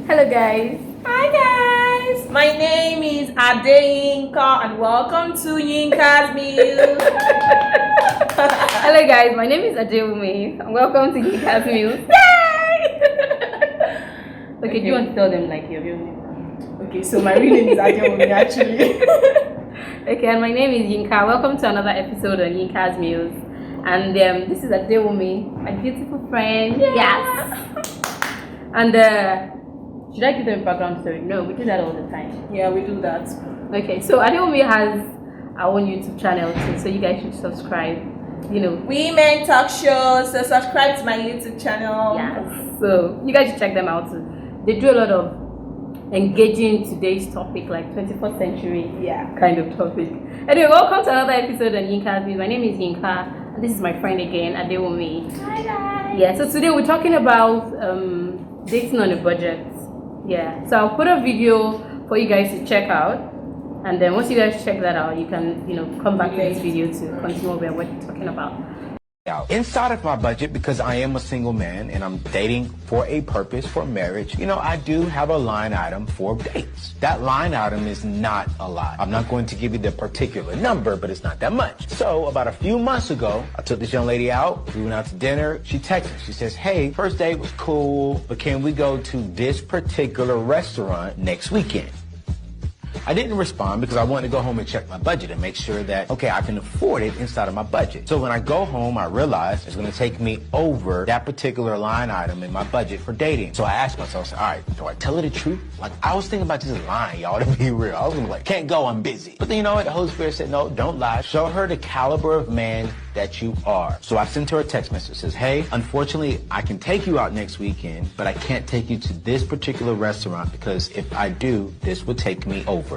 Hello guys. Hi guys, my name is Adeyinka and welcome to Yinka's Meals. Hello guys, my name is Adewumi and welcome to Yinka's Meals. Okay, do you want to tell them like your real name? Okay, so my real name is Adewumi actually. Okay, and my name is Yinka. Welcome to another episode on Yinka's Meals. And this is Adewumi, my beautiful friend. Yes. And should I give them a background story? No, we do that all the time. Yeah, we do that. Okay, so Adewumi has our own YouTube channel too, so you guys should subscribe. You know, Women Talk Shows, so subscribe to my YouTube channel. yes. So you guys should check them out too. They do a lot of engaging today's topic, like 21st century kind of topic. Anyway, welcome to another episode on Yinka's Meals. My name is Yinka, and this is my friend again, Adewumi. Hi guys. Yeah, so today we're talking about dating on a budget. Yeah, so I'll put a video for you guys to check out, and then once you guys check that out, you can, come back to this video to continue what we're talking about. Inside of my budget, because I am a single man and I'm dating for a purpose, for marriage, I do have a line item for dates. That line item is not a lot. I'm not going to give you the particular number, but it's not that much. So about a few months ago, I took this young lady out. We went out to dinner. She texted. She says, hey, first date was cool, but can we go to this particular restaurant next weekend? I didn't respond because I wanted to go home and check my budget and make sure that, okay, I can afford it inside of my budget. So when I go home, I realize it's going to take me over that particular line item in my budget for dating. So I asked myself, all right, do I tell her the truth? Like, I was thinking about just lying, y'all, to be real. I was going to be like, can't go, I'm busy. But then you know what? The Holy Spirit said, no, don't lie. Show her the caliber of man that you are. So I sent her a text message that says, hey, unfortunately, I can take you out next weekend, but I can't take you to this particular restaurant because if I do, this would take me over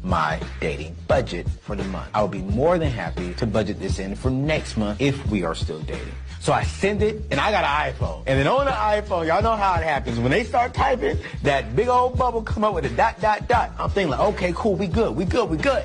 my dating budget for the month. I would be more than happy to budget this in for next month if we are still dating. So I send it, and I got an iPhone. And then on the iPhone, y'all know how it happens. When they start typing, that big old bubble come up with a ... I'm thinking like, okay, cool, we good.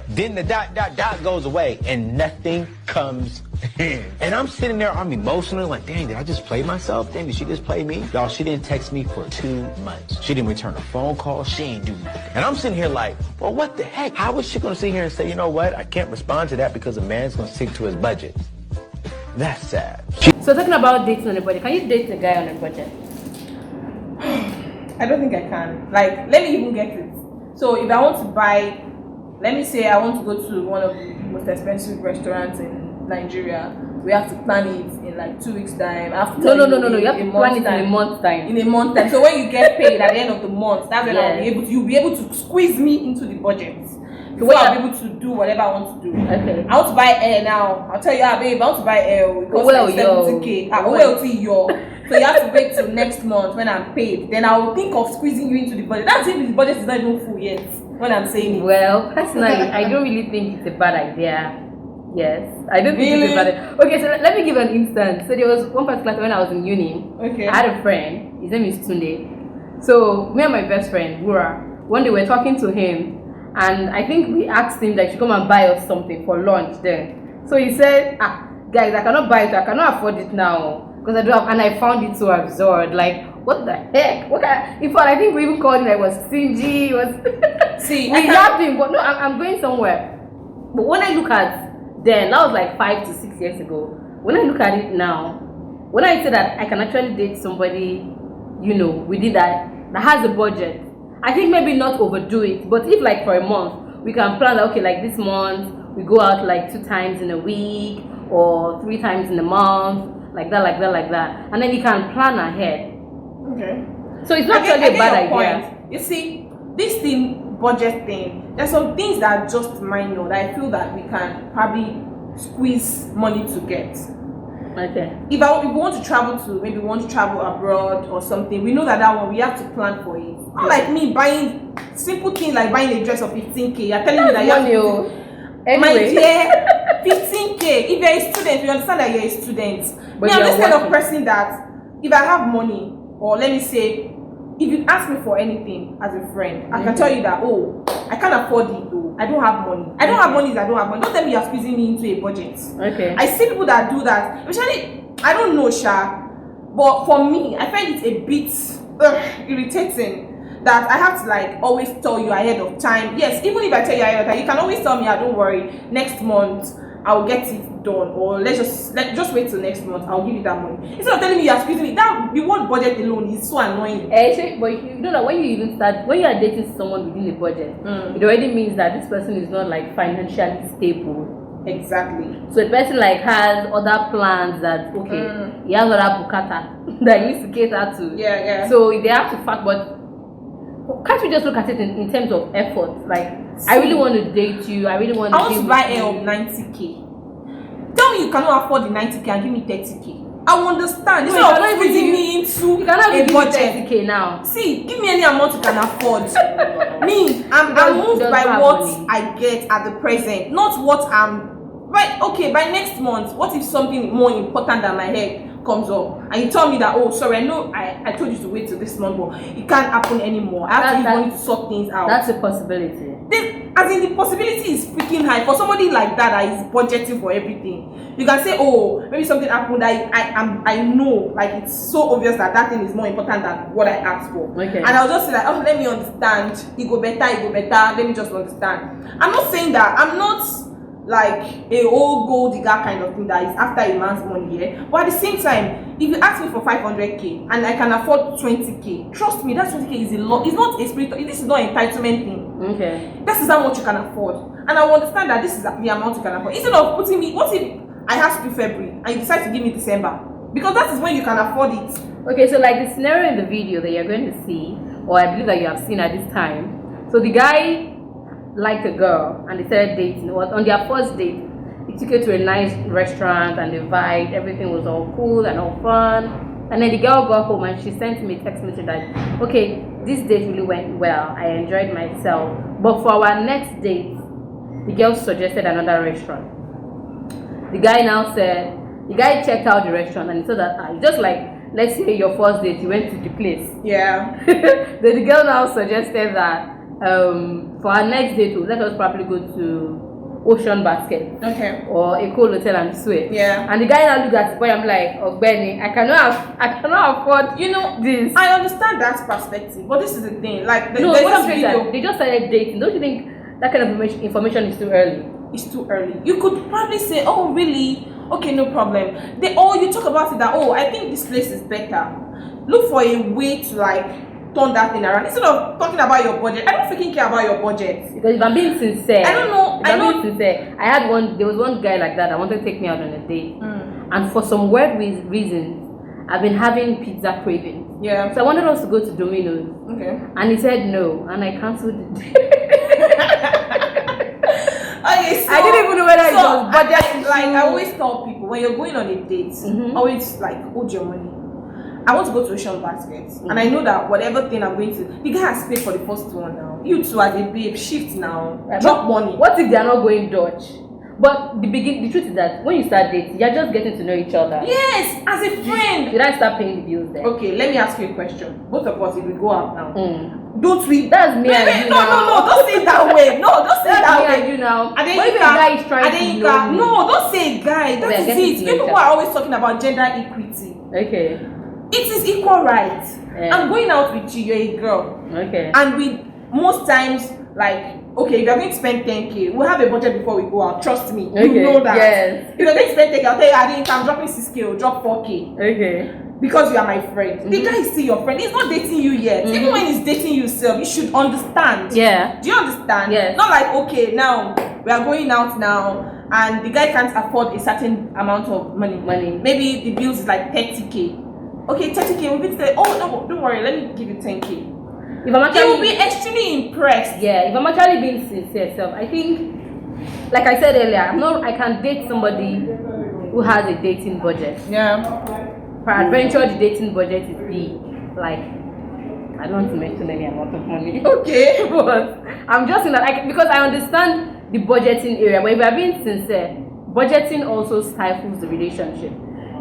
Then the ... goes away, and nothing comes in. And I'm sitting there, I'm emotional, like, dang, did I just play myself? Dang, did she just play me? Y'all, she didn't text me for 2 months. She didn't return a phone call. She ain't do nothing. And I'm sitting here like, well, what the heck? How is she going to sit here and say, you know what? I can't respond to that because a man's going to stick to his budget. That's sad. So talking about dating on a budget, can you date a guy on a budget? I don't think I can. Like, let me even get it. So if I want to buy, let me say I want to go to one of the most expensive restaurants in Nigeria, we have to plan it in like 2 weeks time. I have to No. You have to plan it in a month's time. In a month time. So when you get paid at the end of the month, that's when you'll be able to squeeze me into the budget. Before I'll be able to do whatever I want to do. Okay. I want to buy air now. I'll tell you, babe, I want to buy air. It costs like 70K. So you have to wait till next month when I'm paid. Then I will think of squeezing you into the budget. That's if the budget is not even full yet. When I'm saying it. Well, personally, I don't really think it's a bad idea. Yes, I don't think it's a bad idea. Okay, so let me give an instance. So there was one particular time when I was in uni. Okay. I had a friend. His name is Tunde. So me and my best friend, Wura, one day we were talking to him. And I think we asked him that he should come and buy us something for lunch then. So he said, guys, I cannot buy it. I cannot afford it now. Because I don't have, and I found it so absurd. Like, what the heck? In fact, I think we even called him like, was stingy. See, we yapped him, but no, I'm going somewhere. But when I look at then, that was like 5 to 6 years ago. When I look at it now, when I say that I can actually date somebody, within that has a budget, I think maybe not overdo it, but if like for a month, we can plan that, okay, like this month, we go out like 2 times in a week or 3 times in a month, like that. And then you can plan ahead. Okay. So it's not actually a bad idea. Point. You see, this thing, budget thing, there's some things that are just minor that I feel that we can probably squeeze money to get. Okay. If we want to travel to, maybe we want to travel abroad or something, we know that one we have to plan for it. Not like me buying simple things like buying a dress of 15K. You're telling me that you have to. Anyway. My dear, 15K. If you're a student, we understand that you're a student. But I'm this kind of person that if I have money, or let me say, if you ask me for anything as a friend, I can tell you that, I can't afford it though. I don't have money. I don't have money. Don't tell me you're squeezing me into a budget. Okay. I see people that do that. Especially, I don't know, Sha, but for me, I find it a bit irritating. that I have to like always tell you ahead of time. Yes, even if I tell you ahead of time, you can always tell me, don't worry, next month I'll get it done, or let's just wait till next month, I'll give you that money. Instead of telling me you're squeezing me, that the word budget alone is so annoying. But you know that when you even start, when you are dating someone within a budget, it already means that this person is not like financially stable. Exactly. So the person like has other plans that he has other bukata that he needs to cater to. Yeah. So they have to fact, but can't we just look at it in terms of effort? Like, I really want to date you. I really want to. I want to buy hair of 90K. Tell me you cannot afford the 90K and give me 30K. I will understand. This is not squeezing me into you cannot a give budget. 30K now. See, give me any amount you can afford. I'm moved by what I get at the present, not what I'm. Right? Okay, by next month, what if something more important than my hair comes up and you tell me that, oh sorry, I know I told you to wait till this month, but it can't happen anymore. I have to use money to sort things out. That's a possibility. As in, the possibility is freaking high for somebody like that is budgeting for everything. You can say, oh, maybe something happened that I know, like it's so obvious that thing is more important than what I asked for. Okay. And I'll just say like, oh, let me understand. It go better. Let me just understand. I'm not saying that. I'm not like a old gold digger kind of thing that is after a man's money, yeah. But at the same time, if you ask me for 500K and I can afford 20K, trust me, that 20K is a lot. It's not a spiritual. This is not an entitlement thing. Okay. This is how much you can afford, and I will understand that this is the amount you can afford. Instead of putting me, what if I have to do February and you decide to give me December, because that is when you can afford it. Okay, so like the scenario in the video that you're going to see, or I believe that you have seen at this time. So the guy liked a girl and they started dating. On their first date, he took her to a nice restaurant and they vibed. Everything was all cool and all fun. And then the girl got home and she sent me a text message that, okay, this date really went well. I enjoyed myself. But for our next date, the girl suggested another restaurant. The guy checked out the restaurant and he said that, just like, let's say your first date, you went to the place. Yeah. Then the girl now suggested that for our next date, let us probably go to Ocean Basket. Okay. Or a cool hotel and sweat. Yeah. And the guy now looked at the boy and I'm like, oh Benny, I cannot afford this. I understand that perspective, but this is the thing. Like what I'm saying that they just started dating. Don't you think that kind of information is too early? It's too early. You could probably say, oh really? Okay, no problem. You talk about it that, oh, I think this place is better. Look for a way to like turn that thing around instead of talking about your budget. I don't freaking care about your budget. Because if I'm being sincere, I don't know. Being sincere, there was one guy like that that wanted to take me out on a date, and for some weird reasons, I've been having pizza cravings. Yeah. So I wanted us to go to Domino's. Okay. And he said no, and I cancelled it. Okay, so, I didn't even know whether it was budget. I always tell people when you're going on a date, always like hold your money. I want to go to Ocean Basket, and I know that whatever thing I'm going to, the guy has paid for the first one now. You two as a babe, shift now, drop money. What if they are not going Dutch? But the truth is that when you start dating, you're just getting to know each other. Yes, as a friend. Did I start paying the bills then? Okay, let me ask you a question. Both of us, if we go out now, don't we? That's me and you no, now. No, don't say it that way. No, don't say it that way. That's me and you now. What Adenika, if a guy is trying to know me? No, don't say guy. That is it. People are always talking about gender equity. Okay. It is equal rights. Yeah. I'm going out with you, you're a girl. Okay. And we most times like, okay, if you're going to spend 10K, we'll have a budget before we go out. Trust me. Okay. You know that. Yes. If you're going to spend 10K, I'll tell you, I think I'm dropping 6K or drop 4K. Okay. Because you are my friend. The guy is still your friend. He's not dating you yet. Even when he's dating you, you should understand. Yeah. Do you understand? Yes. Not like, okay, now we are going out now and the guy can't afford a certain amount of money. Maybe the bills is like 30K. Okay, 30K, we'll be say, oh no, don't worry, let me give you 10K. If I'm actually, you will be extremely impressed. Yeah, if I'm actually being sincere, I think, like I said earlier, I can date somebody who has a dating budget. Yeah. For adventure, the dating budget is big. Like, I don't want to mention any amount of money. Okay. But I'm just in that, because I understand the budgeting area. But if I'm being sincere, budgeting also stifles the relationship.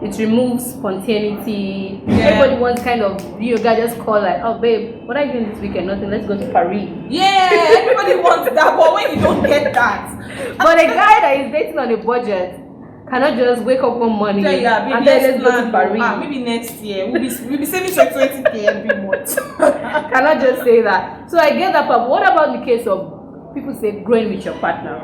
It removes spontaneity. Yeah. Everybody wants kind of yoga, just call like, oh babe, what are you doing this weekend? Nothing, let's go to Paris. Yeah, everybody wants that, but when you don't get that. But a guy that is dating on a budget cannot just wake up one morning maybe and then let's go to Paris. Maybe next year we'll be saving 20k every month. Cannot just say that. So I get that part. What about the case of people say growing with your partner?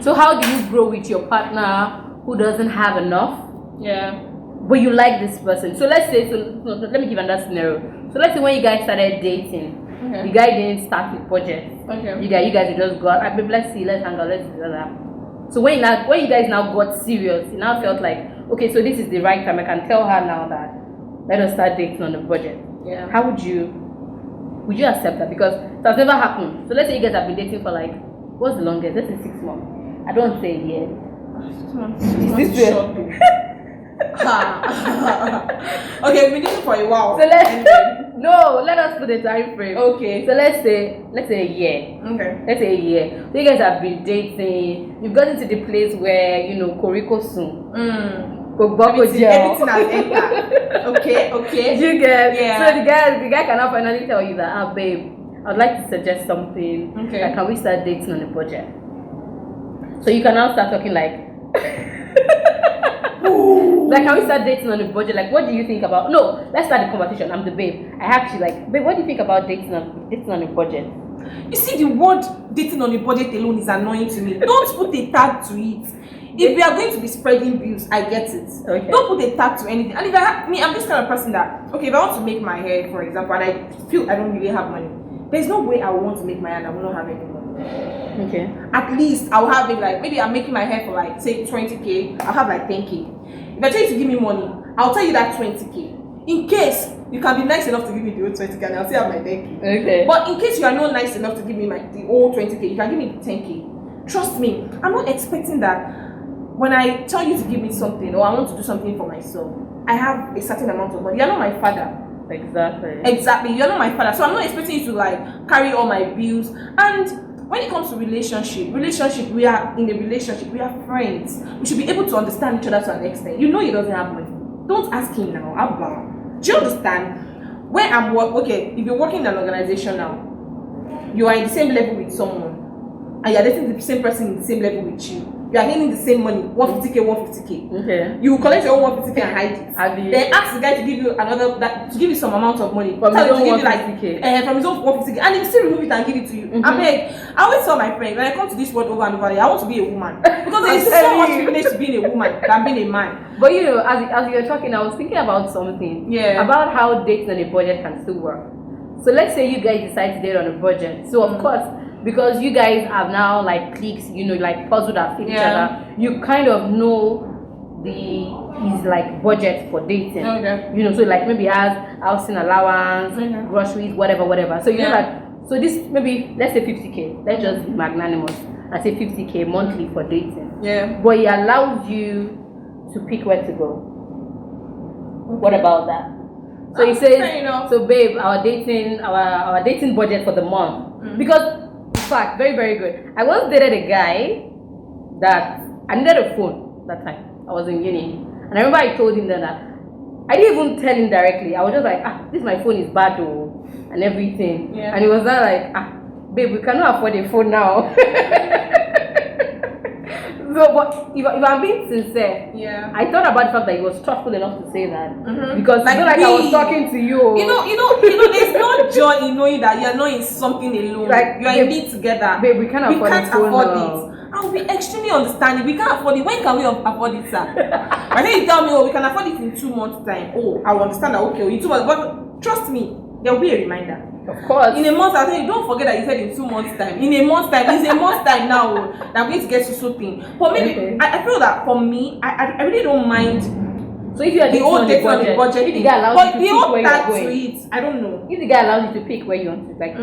So how do you grow with your partner who doesn't have enough? Yeah. But you like this person. So let's say, let me give another scenario. So let's say when you guys started dating, the guy didn't start with budget. Okay. You guys just go out. Babe, let's see, let's hang out, let's do that. So when you guys now got serious, you now felt like, okay, so this is the right time. I can tell her now that let us start dating on the budget. Yeah. How would you accept that? Because it has never happened. So let's say you guys have been dating for like, what's the longest? Let's say 6 months. I don't say a year. 6 months. Is this short? Okay, we've been dating for a while. So let us put a time frame. Okay. So let's say a year. Okay. Let's say a year. So you guys have been dating. You've gotten to the place where Koriko soon. Everything has entered. Okay. Do you get? Yeah. So the guy can now finally tell you that, babe, I'd like to suggest something. Okay. Like, can we start dating on a budget? So you can now start talking like. Like, can we start dating on a budget? Like, what do you think about? No, let's start the conversation. I'm the babe. I have to babe, what do you think about dating on a budget? You see, the word dating on a budget alone is annoying to me. Don't put a tag to it. If we are going to be spreading bills, I get it. Okay. Don't put a tag to anything. And if I'm this kind of person that, okay, if I want to make my hair, for example, and I feel I don't really have money, there's no way I will want to make my hair and I will not have any money. Okay. At least I'll have it like, maybe I'm making my hair for like, say 20k, I'll have like 10k. If I tell you to give me money, I'll tell you that 20k. In case you can be nice enough to give me the old 20k and I'll still have my 10k. Okay. But in case you are not nice enough to give me the old 20k, you can give me the 10k. Trust me, I'm not expecting that when I tell you to give me something or I want to do something for myself, I have a certain amount of money. You're not my father. Exactly. You're not my father. So I'm not expecting you to like carry all my bills. And when it comes to relationship, we are in a relationship, we are friends. We should be able to understand each other to an extent. You know he doesn't have money. Don't ask him now. Abba. Do you understand? When I'm okay, if you're working in an organization now, you are in the same level with someone, and you're dating the same person in the same level with you. You are getting the same money, 150k. Okay. You will collect your own 150k and hide it. Then ask the guy to give you to give you some amount of money. From his own 150k. From his own 150k, and he will still remove it and give it to you. I always tell my friend when I come to this world over and over, I want to be a woman because there is so much privilege to being a woman than being a man. But as you were talking, I was thinking about something. Yeah. About how dating on a budget can still work. So let's say you guys decide to date on a budget. So of course, because you guys have now like cliques, like puzzled that fit each other, you kind of know his like budget for dating. Okay. So like maybe has housing allowance, groceries, whatever. So know that. So this maybe let's say 50k. Let's just be magnanimous and say 50k monthly for dating. Yeah. But he allows you to pick where to go. What about that? So he says, so babe, our dating budget for the month. Because in fact, very, very good. I once dated a guy that I needed a phone that time. I was in uni. And I remember I told him that I didn't even tell him directly. I was just like, this my phone is bad though, and everything. Yeah. And he was not like, babe, we cannot afford a phone now. So, but if I'm being sincere, I thought about the fact that he was thoughtful enough to say that because I feel like I was talking to you. You know, there's no joy in knowing that you're not in something alone. Like you're in it together. Babe, we can't afford it. I'll be extremely understanding. We can't afford it. When can we afford it, sir? I think you tell me, we can afford it in 2 months' time. Oh, I will understand that. Okay, in 2 months, but trust me, there will be a reminder. Of course. In a month, I'll tell you, don't forget that you said in 2 months' time. In a month's time, it's a month's time now that I'm going to get to something. But maybe I feel that for me, I really don't mind. So if you are the old date on the budget, if the guy allows you to pick where you're going, to it, I don't know. If the guy allows you to pick where you want to, like,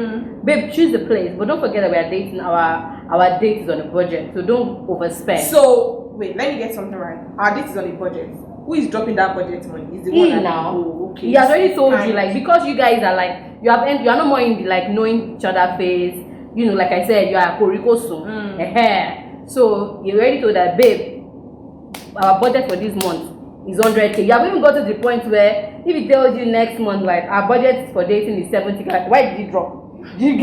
babe, choose the place, but don't forget that we are dating. Our date is on a budget, so don't overspend. So wait, let me get something right. Our date is on a budget. Who is dropping that budget money? Is the one now? Oh, okay. He has already told you, like, because you guys are like you are not more in the like knowing each other phase. Like I said, you are Koriko soon. So you already told that, babe, our budget for this month is 100k. You have even got to the point where if he tells you next month, like, our budget for dating is 70k, like, why did it drop? Do you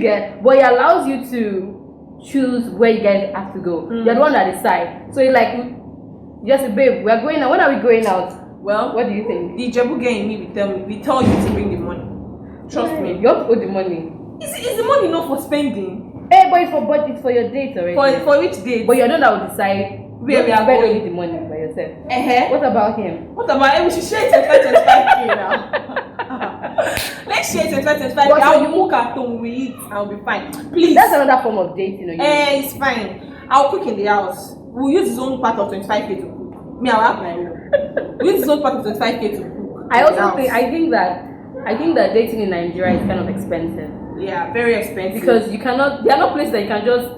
get? But he allows you to choose where you guys have to go. You're the one that decide. So you're like, just say, babe, we're going out. When are we going out? Well, what do you think? The Jebu girl in me will tell you to bring the money. Trust me. You have to owe the money. Is the money not for spending? Hey, but it's for budget, for your date already. For which date? But you're the one that will decide where we are spend going. only the money by yourself. What about him? What about him? We should share 25k now. Let's share 25k. I'll cook at home, we eat, I'll be fine. Please. That's another form of dating. It's fine. I'll cook in the house. We'll use his own part of 25k to cook. Me, I'll have my own. We'll use his own part of 25k to cook. I think that dating in Nigeria is kind of expensive. Yeah, very expensive. Because there are no places that you can just,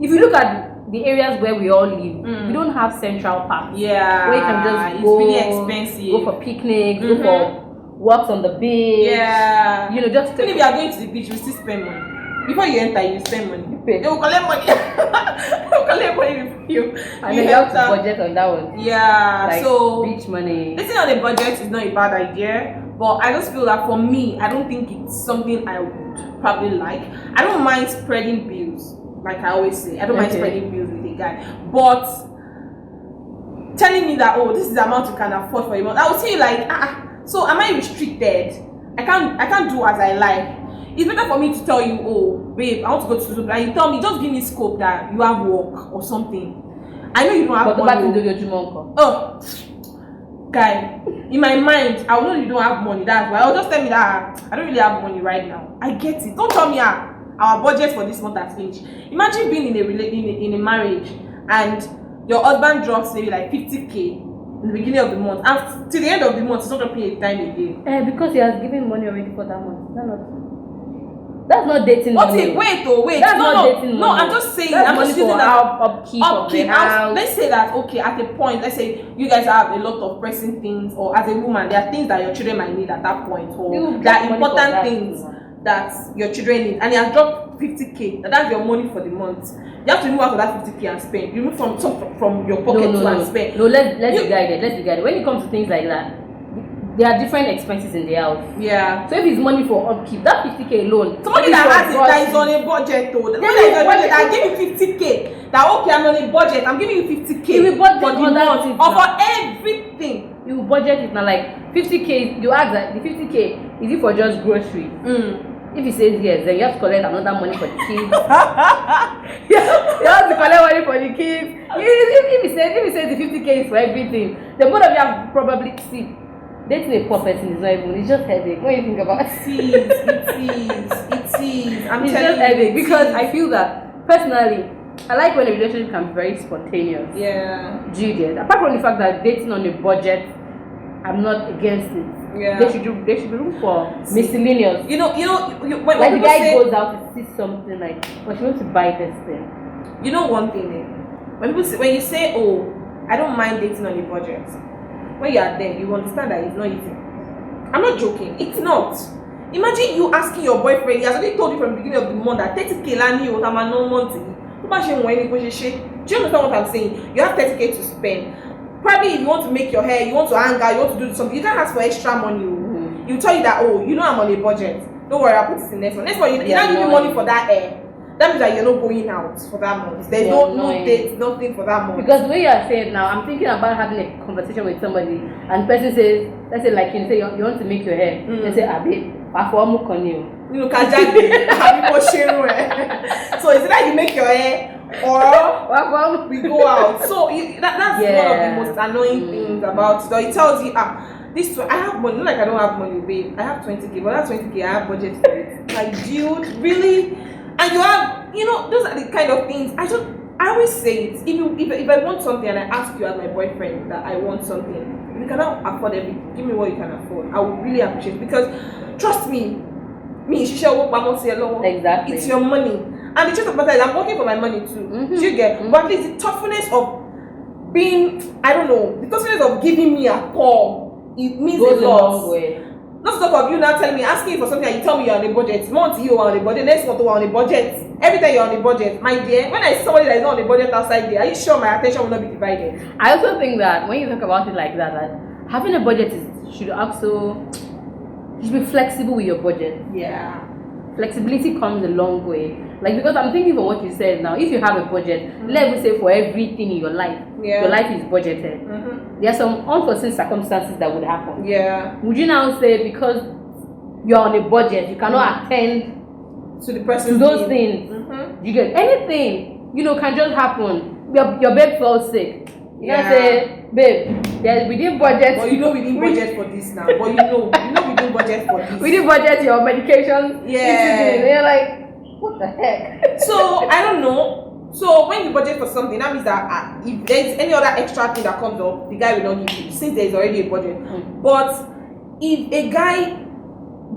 if you look at the areas where we all live, we don't have central parks. Yeah, where you can just go, really expensive. Go for picnics, go for walks on the beach. Yeah, just even if you are going to the beach, you still spend money. Before you enter, you spend money. You pay. They will collect money. They will collect money with you. And then you have to budget on that one. Yeah, like so beach money. Dating on a budget is not a bad idea, but I just feel that for me, I don't think it's something I would probably like. I don't mind spreading bills. Like I always say, I don't mind spreading bills with a guy, but telling me that this is the amount you can afford for a month, I will say like, so am I restricted? I can't do as I like. It's better for me to tell you, babe, I want to go to school, and you tell me, just give me scope that you have work or something. I know you don't have money. Guy, in my mind, I know you don't have money. That's why I'll just tell me that I don't really have money right now. I get it. Don't tell me our budget for this month has finished. Imagine being in a marriage and your husband drops maybe like 50k in the beginning of the month, and till the end of the month, he's not gonna pay a time again. Because he has given money already for that month. That's not dating money. Wait. That's not dating money. No, I'm just saying. That's I'm just using that upkeep of the house. Let's say that at a point, let's say you guys have a lot of pressing things, or as a woman, there are things that your children might need at that point, or there are important things that your children need, and you have dropped 50k. That's your money for the month. You have to move out of that 50k and spend. You move from your pocket and spend. No, let's be guided. When it comes to things like that, there are different expenses in the house. Yeah. So if it's money for upkeep, that 50k alone. Somebody that is on a budget though. I give you 50k. That I'm on a budget. I'm giving you 50k you will budget for the month or for everything. You will budget it now, like 50k. You ask that the 50k is it for just grocery? If he says yes, then you have to collect another money for the kids. you have to collect money for the kids. If he says the 50k is for everything, then both of you have probably see. Dating a poor person is not even, it's just headache. What do you think about it? It is. It's just headache because I feel that personally, I like when a relationship can be very spontaneous. Yeah. Do you get? Apart from the fact that dating on a budget, I'm not against it. Yeah. There should be room for miscellaneous. When the guy goes out to see something like, well, she wants to buy this thing. You know one thing, when you say, I don't mind dating on a budget. When you are there, you understand that it's not easy. I'm not joking. It's not. Imagine you asking your boyfriend. He has already told you from the beginning of the month that 30k lani or no month. Do you understand what I'm saying? You have 30k to spend. Probably if you want to make your hair, you want to hang out, you want to do something. You don't ask for extra money. You tell you that I'm on a budget. Don't worry, I'll put this in next one. Next one, you don't give me money for that hair. That means that you're not going out for that month. There's no date, nothing for that month. Because the way you are saying now, I'm thinking about having a conversation with somebody, and the person says, let's say like you say you want to make your hair. They say, babe, perform on you. So it's like you make your hair or we go out. So that's one of the most annoying things about it. So it tells you, this I have money. Not like I don't have money, babe. I have 20k, but that 20k I have budget for it. Like, dude, really? And you have, those are the kind of things. I always say it. If I want something and I ask you as my boyfriend that I want something, if you cannot afford everything, give me what you can afford. I would really appreciate it because trust me, exactly. It's your money. And the truth of the matter is I'm working for my money too. Do you get? But at least the toughness of being, I don't know, the toughness of giving me a call, it means a lot. Not to talk of you now telling me, asking for something and you tell me you're on a budget. Month you are on a budget, next month you are on a budget. Every time you're on a budget. My dear, when I see somebody that is not on a budget outside there, are you sure my attention will not be divided? I also think that when you talk about it like that, having a budget should be flexible with your budget. Yeah. Flexibility comes a long way. Like, because I'm thinking from what you said now, if you have a budget, let's say for everything in your life, your life is budgeted. There are some unforeseen circumstances that would happen. Yeah. Would you now say because you're on a budget, you cannot attend to the person to those things? You get anything, can just happen. Your babe falls sick. You can say, babe, we didn't budget. But we didn't budget for this now. But we didn't budget for this. We didn't budget your medications. Yeah. And you're like, what the heck? So I don't know. So when you budget for something, that means that if there's any other extra thing that comes up, the guy will not give you, since there's already a budget. But if a guy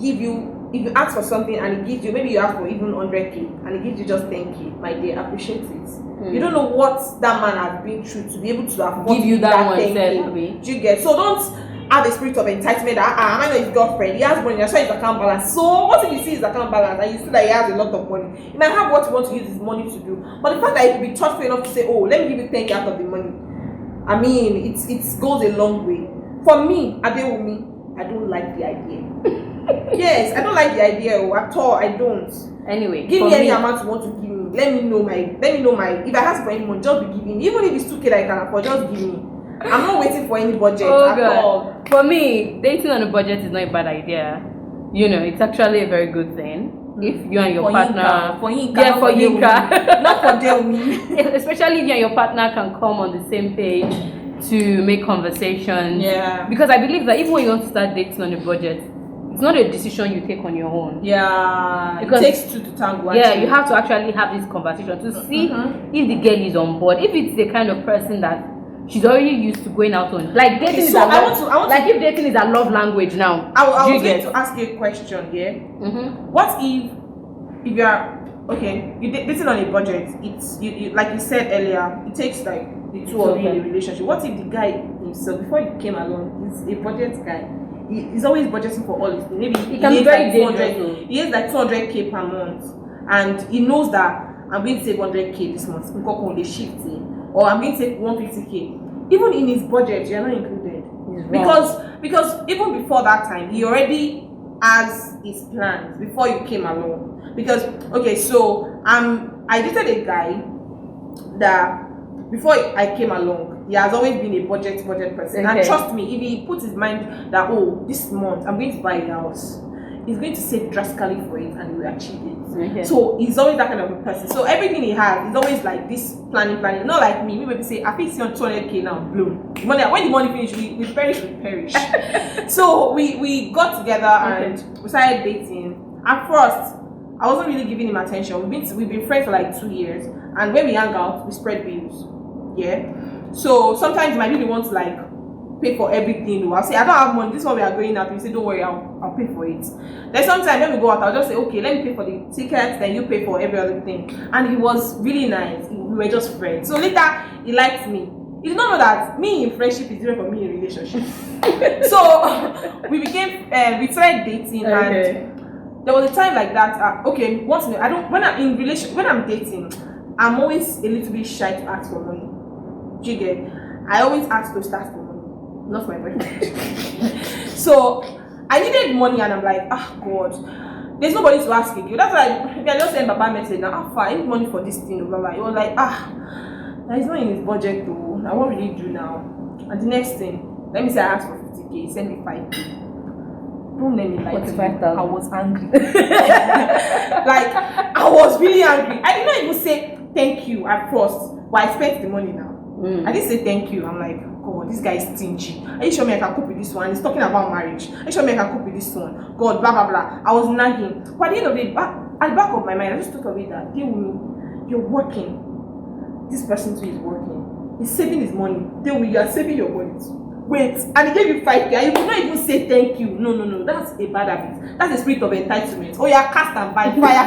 if you ask for something and he gives you, maybe you ask for even 100k and he gives you just 10k, my dear, appreciate it. You don't know what that man has been through to be able to afford give you that 10k. Do you get? So don't have a spirit of entitlement that am I not his girlfriend? He has money, that's why his account balance. So what if you see his account balance and you see that he has a lot of money? He might have what he wants to use his money to do. But the fact that he could be thoughtful enough to say, oh, let me give you 10k out of the money, I mean, it goes a long way. For me, I don't like the idea. Yes, I don't like the idea at all. I don't. Anyway, give me any amount you want to give me. Let me know my. If I ask for any money, just be giving. Even if it's 2k that I can afford, just give me. I'm not waiting for any budget at all. For me, dating on a budget is not a bad idea. It's actually a very good thing. If you and your partner, for Yinka, not for Delmi. Especially if you and your partner can come on the same page to make conversations. Yeah. Because I believe that even when you want to start dating on a budget, it's not a decision you take on your own. Yeah. Because it takes two to tango. Yeah, you have to actually have this conversation to see if the girl is on board. If it's the kind of person that she's already used to going out on, like dating is if dating is a love language now. I was going to ask you a question here. What if you are you're dating on a budget? It's you like you said earlier. It takes like the two of you in a relationship. What if the guy himself, before you came along, is a budget guy? He's always budgeting for all his things. Maybe he can be very dangerous. He has like 200k per month, and he knows that I'm going to save 100k this month. They shift it, or I'm going to take 150k. Even in his budget, you're not included. Because even before that time, he already has his plans before you came along. Because so I dated a guy that before I came along, he has always been a budget person. And trust me, if he puts his mind that this month I'm going to buy a house, he's going to save drastically for it and he will achieve it. So he's always that kind of a person. So everything he has is always like this planning. Not like me. We maybe say I think it's on 200k now, boom. When the money finish, we perish. So we got together and we started dating. At first, I wasn't really giving him attention. We've been friends for like 2 years, and when we hang out, we spread bills. Yeah. So sometimes he might really want to like pay for everything. I'll say I don't have money. This one we are going out. You say don't worry, I'll pay for it. Then sometimes when we go out, I'll just say okay, let me pay for the tickets. Then you pay for every other thing. And he was really nice. We were just friends. So later he liked me. He did not know that me in friendship is different from me in relationship. So we started dating and there was a time like that. Once when I'm dating, I'm always a little bit shy to ask for money. Do you get? I always ask to start for money, not my boyfriend. So I needed money and I'm like, God, there's nobody to ask again. That's why I just sent Baba message now. I need money for this thing. Blah blah. He was like, it's not in his budget though. Now what will you do now? And the next thing, let me say I asked for 50k. He sent me 5k. Don't let me lie to you. I was angry. Like I was really angry. I did not even say thank you at first, but I spent the money now. I didn't say thank you. I'm like, God, this guy is stingy. Are you sure me I can cope with this one? He's talking about marriage. Are you sure me I can cope with this one? God, blah blah blah. I was nagging. But at the end of it, at the back of my mind, I just thought of it that deal with me. You're working. This person too is working. He's saving his money. Deal with you are saving your money too. Wait, and he gave you 5k. You will not even say thank you. No. That's a bad habit. That's a spirit of entitlement. Oh yeah, cast and bind. Fire.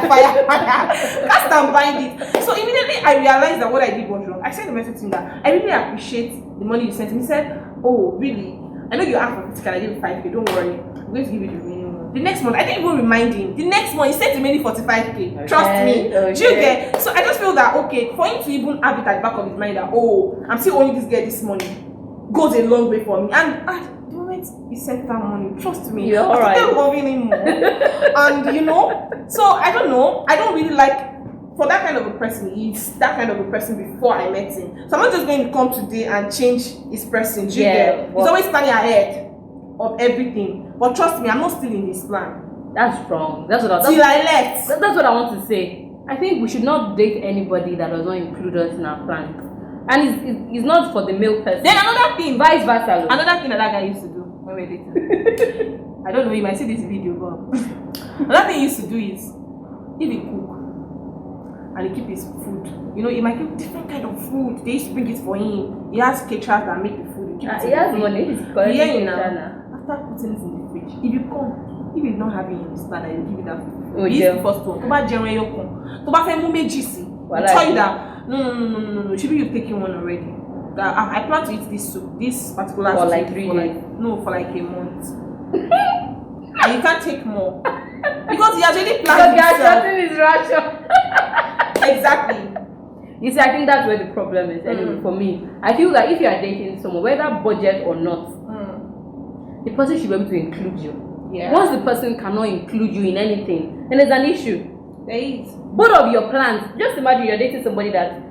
Cast and bind it. So immediately I realized that what I did was wrong. I sent a message to him that I really appreciate the money you sent him. He said, oh really? I know you asked for 50k and I gave you 5k. Don't worry. I'm going to give you the remaining one. The next month, I didn't even remind him. The next month, he sent the remaining 45k. Trust me. Do you get? So I just feel that for him to even have it at the back of his mind that I'm still owing this girl this money, goes a long way for me. And at the moment he sent that money, trust me, you're alright. I'm still loving him more. And so I don't know. I don't really like for that kind of a person, he's that kind of a person before I met him. So I'm not just going to come today and change his person. Do you get? He's always planning ahead of everything. But trust me, I'm not still in his plan. That's wrong. That's what Till I left. That's what I want to say. I think we should not date anybody that does not include us in our plans. And it's not for the male person. Then another thing, vice versa. Another thing that guy used to do when we were dating. I don't know, you might see this video, but another thing he used to do is if he cook and he keep his food, you know, he might keep different kind of food. They used to bring it for him. He has caterers that make the food. He has money. He's collecting after putting it in the fridge. If you come, if he's not having it in his plan, I will give you that food. He's the first one. Toba jẹun ẹyọkan. Toba fẹ́ mú méjì sí. I'll tell you that no. Should you've taken one already. That I plan to eat this soup, this particular for soup like 3 days. For like a month. And you can't take more because he has already planned himself. Because his ration. Exactly. You see, I think that's where the problem is. Anyway, for me, I feel that if you are dating someone, whether budget or not, the person should be able to include you. Yeah. Once the person cannot include you in anything, then there's an issue. There is. Both of your plans. Just imagine you're dating somebody that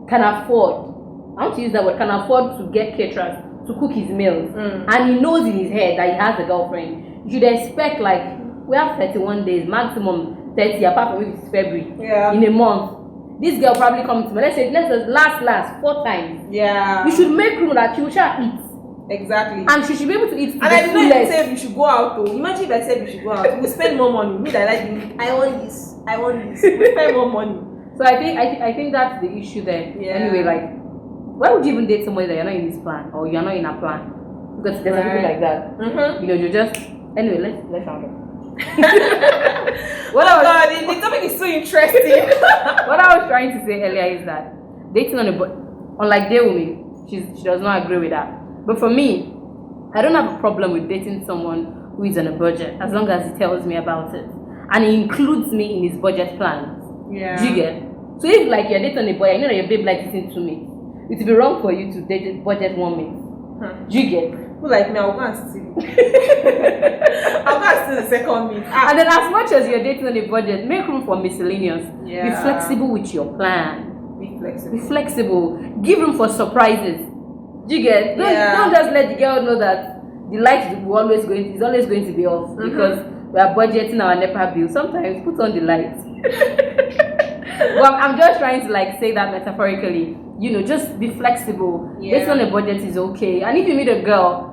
can afford. I want to use that word. Can afford to get caterers to cook his meals, and he knows in his head that he has a girlfriend. You should expect like we have 31 days, maximum 30, apart from if it's February. Yeah. In a month. This girl probably comes to me. Let's say last 4 times. Yeah. You should make room that she will shall eat. Exactly. And she should be able to eat. And I did not even say we should go out though. Imagine if I said we should go out. We spend more money. Me that I want this. We spend more money. So I think that's the issue there. Yeah. Anyway, like why would you even date somebody that you're not in his plan or you're not in a plan? Because there's something like that. You know, you just anyway, let's round up. The topic is so interesting. What I was trying to say earlier is that dating unlike Deumi, she does not agree with that. But for me, I don't have a problem with dating someone who is on a budget as long as he tells me about it and he includes me in his budget plans. Yeah. Do you get? So if like you're dating a boy, you know that your babe likes eating 2 meats, it would be wrong for you to date budget 1 meat. Do you get? Who like me, I'll go and steal. I'll go and steal the second meat. And then as much as you're dating on a budget, make room for miscellaneous. Yeah. Be flexible with your plan. Be flexible. Give room for surprises. Do you get? Don't just let the girl know that the light is always going to be off because we are budgeting our NEPA bill. Sometimes put on the lights. Well, I'm just trying to like say that metaphorically. You know, just be flexible. Dating on a budget is okay. And if you meet a girl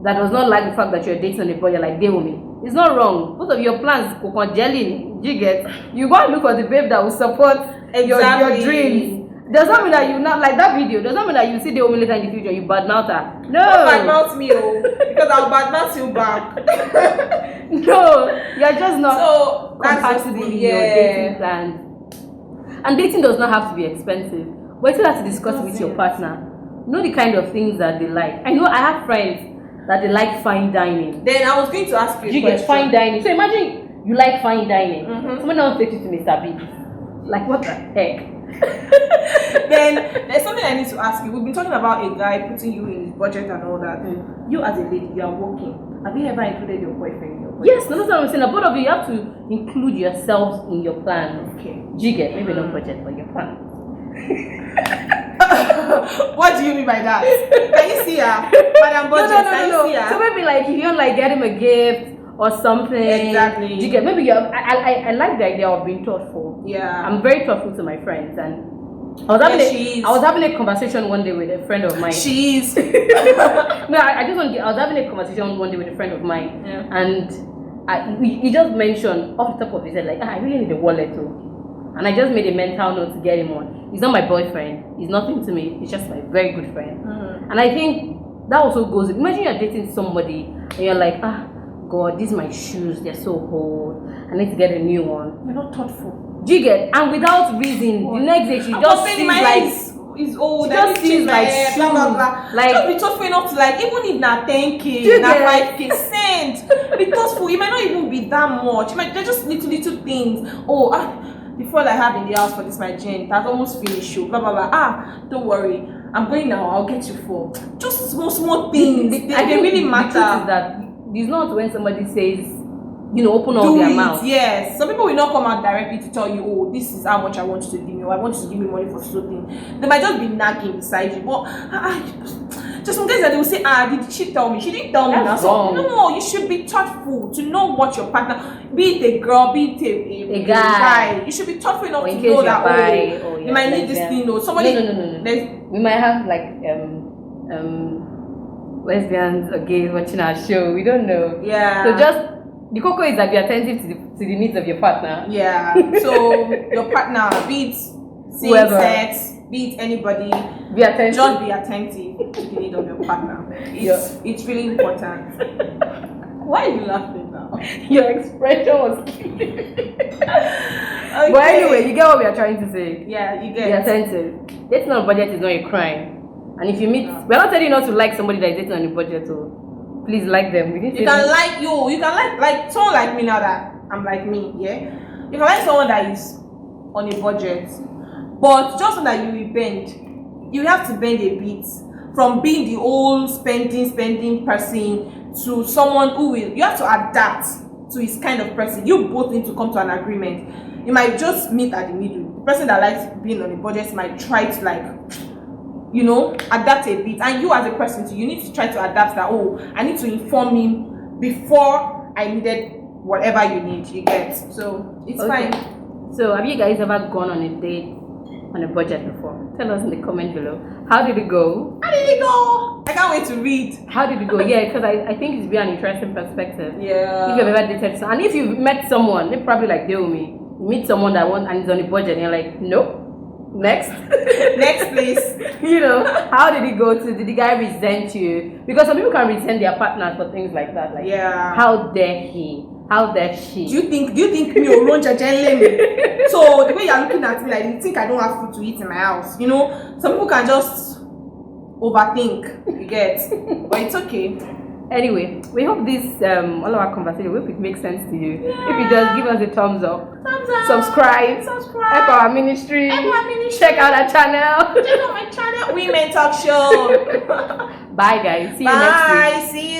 that does not like the fact that you're dating on a budget, like Deumi, it's not wrong. Both of your plans, jelly, you get. You go and look for the babe that will support your dreams. Does not mean that you not like that video. Does not mean that you see Deumi later in the future, you badmouth her. No. Don't badmouth me, because I'll badmouth you back. No, you're just not so compatible in your dating plans. And dating does not have to be expensive. But you still have to discuss it with your partner. Know the kind of things that they like. I know I have friends that they like fine dining. Then I was going to ask you a question. Get fine dining. So imagine you like fine dining. Someone else takes you to Mr. Big. Like what the heck? Then there's something I need to ask you. We've been talking about a guy putting you in his budget and all that. You as a lady, you are working. Have you ever included your boyfriend in your budget? Yes, that's what I'm saying. Both of you have to include yourselves in your plans. Okay. Jigget, maybe not budget, but your plan. What do you mean by that? Can you see her? Madam Budget, can you see her? So maybe like if you don't like get him a gift or something. Exactly. You get maybe I like the idea of being thoughtful. Yeah. I'm very thoughtful to my friends and I was having a conversation one day with a friend of mine. She is. No, I was having a conversation one day with a friend of mine, and he just mentioned off the top of his head like, I really need a wallet too. And I just made a mental note to get him one. He's not my boyfriend. He's nothing to me. He's just my very good friend. And I think that also goes. Imagine you're dating somebody and you're like, God, these are my shoes. They're so old. I need to get a new one. You're not thoughtful. Do you get? And without reason, the next day she just seems like is old. She just seems like shoes. Blah blah blah. Like just be thoughtful enough to like even if na 10k, na 5k, send. Be thoughtful. It might not even be that much. They're just little things. Before I have in the house for this my gin, that's almost finished. Blah blah blah. Don't worry. I'm going now. I'll get you for just small things. They really matter. The truth is that it's not when somebody says open all their mouth. Yes. Some people will not come out directly to tell you, oh, this is how much I want you to give me, or I want you to give me money for something. They might just be nagging beside you. But just some days that they will say, did she tell me? She didn't tell me. That's So wrong. no, you should be thoughtful to know what your partner, be it a girl, be it a guy. You should be thoughtful enough to know that you might need this thing. Or somebody. No. We might have like lesbians or gays watching our show. We don't know. Yeah. So just the cocoa is that be attentive to the needs of your partner. Yeah. So your partner, be it same sex, be it anybody, be attentive. Just be attentive to the need of your partner. It's really important. Why are you laughing now? Your expression was Okay. But anyway, you get what we are trying to say. Yeah, you get Be attentive. Dating on a budget is not a crime. And if you meet, we're not telling you not to like somebody that is dating on a budget, so please like them. You can like someone like me now that I'm like me, yeah. You can like someone that is on a budget, but just so that you will bend, you have to bend a bit from being the old spending person to someone who will. You have to adapt to his kind of person. You both need to come to an agreement. You might just meet at the middle. The person that likes being on a budget might try to adapt a bit, and you as a person too, you need to try to adapt that. Oh, I need to inform him before I needed whatever you need. You get, so it's fine. So have you guys ever gone on a date on a budget before? Tell us in the comment below. How did it go? I can't wait to read. How did it go? Yeah, because I think it's been an interesting perspective. Yeah. If you've ever dated someone, and if you've met someone, they probably like deal with me. You meet someone that wants and is on a budget, and you're like, nope. Next. Next, please. How did it go? Did the guy resent you? Because some people can resent their partners for things like that. Like, how dare he? How dare she? Do you think me or Ronja So the way you're looking at me, like you think I don't have food to eat in my house. Some people can just overthink. You get, but it's okay. Anyway, we hope this all of our conversation, we hope it makes sense to you. If you just give us a thumbs up, subscribe, help our ministry, check out our channel. Check out my channel, Women Talk Show. Bye guys, see you next week. See you.